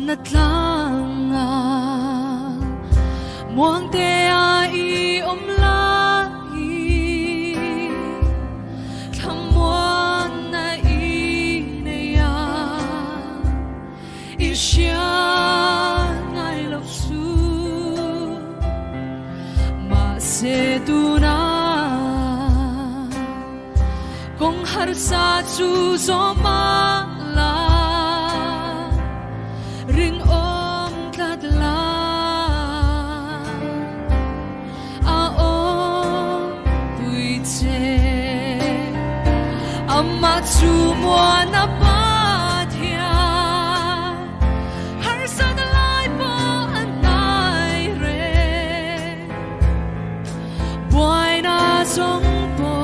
natlanga muang te ai om lai thamuan na ne ya isya ngai lok su ma se tu na kong har sa chu zo ma la ring om tat la a om pui che amma chu mo na pa thia har sa da lai po an nai re boy na song po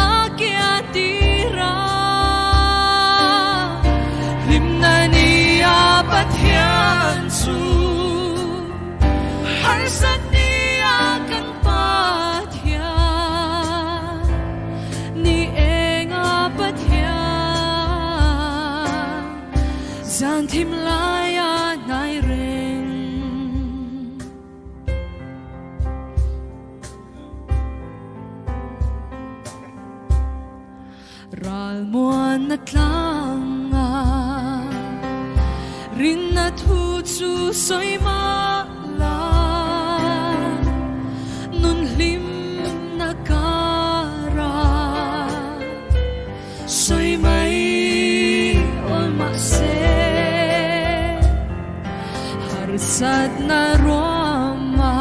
a kia tira Pathian su har sat nia kan pathian ni enga pathian zan thim laya nai reng ral muan na tlanga rin na thu chu soi ma la nun lim na kara soi mai ol ma se har sat na roma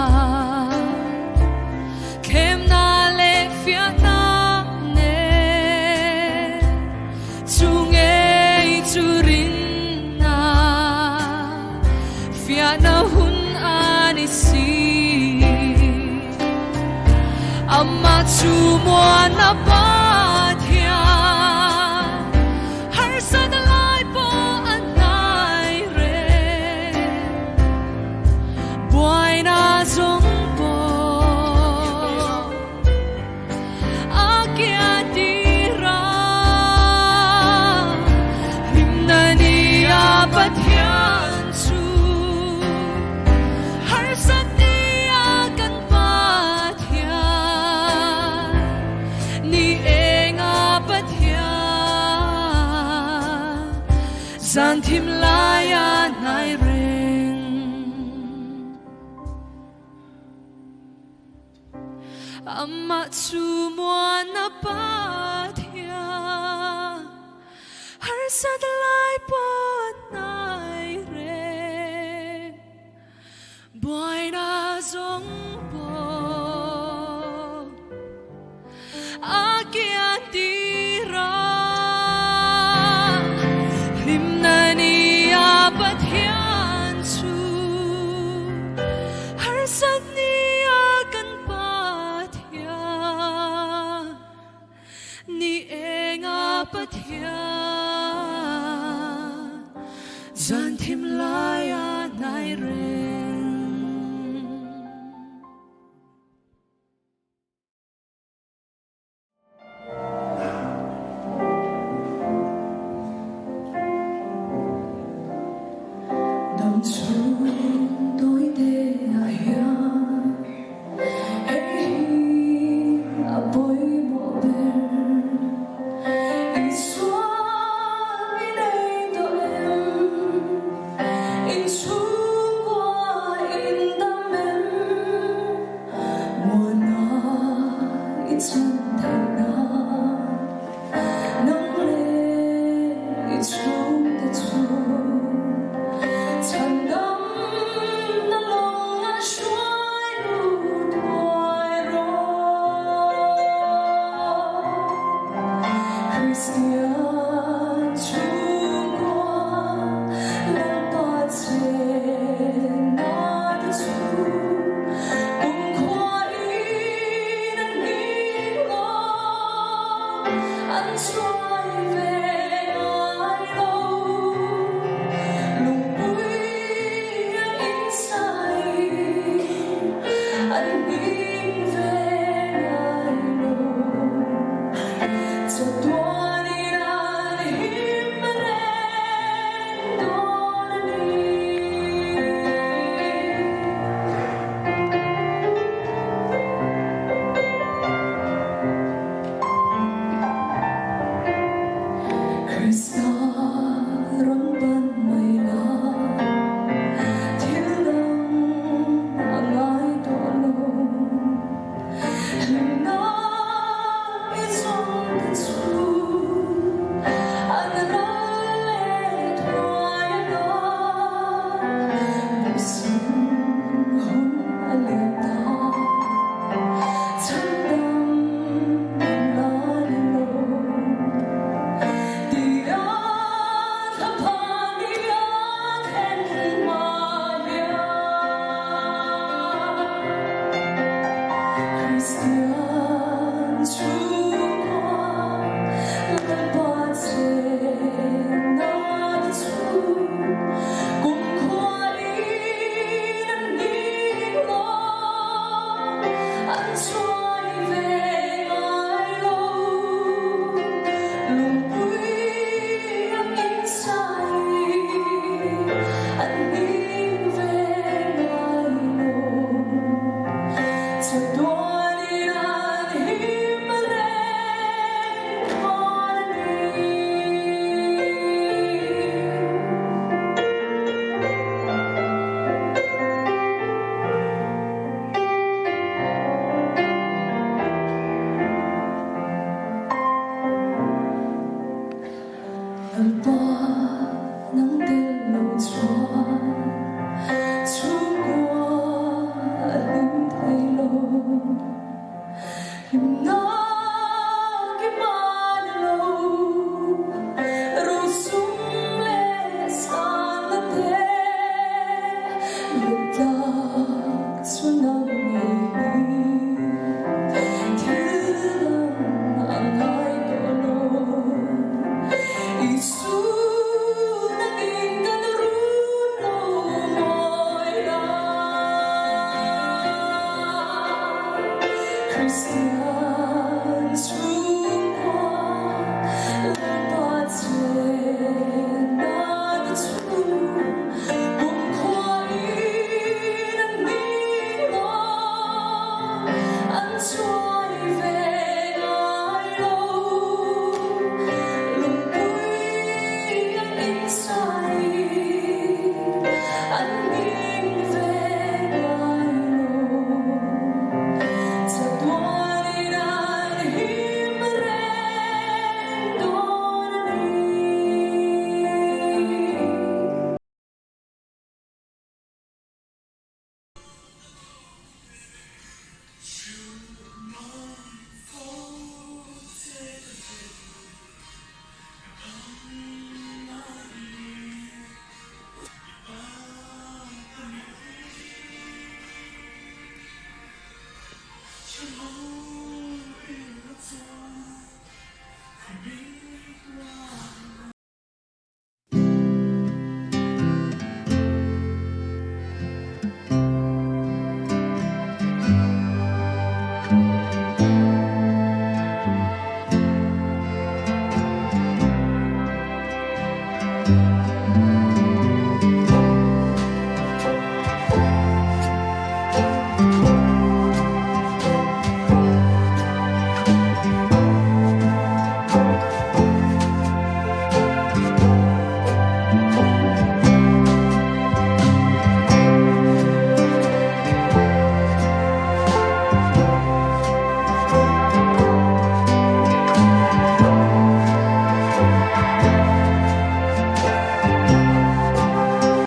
kem na le fia na ne chung ei chu rin na hun ani si amma chu mo na pa thia har sa da lai po an nai re boy na zong po a kia tira him na ni a pa thia zan thim laya nai reng amma chu mo na pa thia har sa da lai po nai reng boy na zong po a kia tira Pathian su har sat nia kan pathian ni enga pathian zan thim laya nai reng Don't you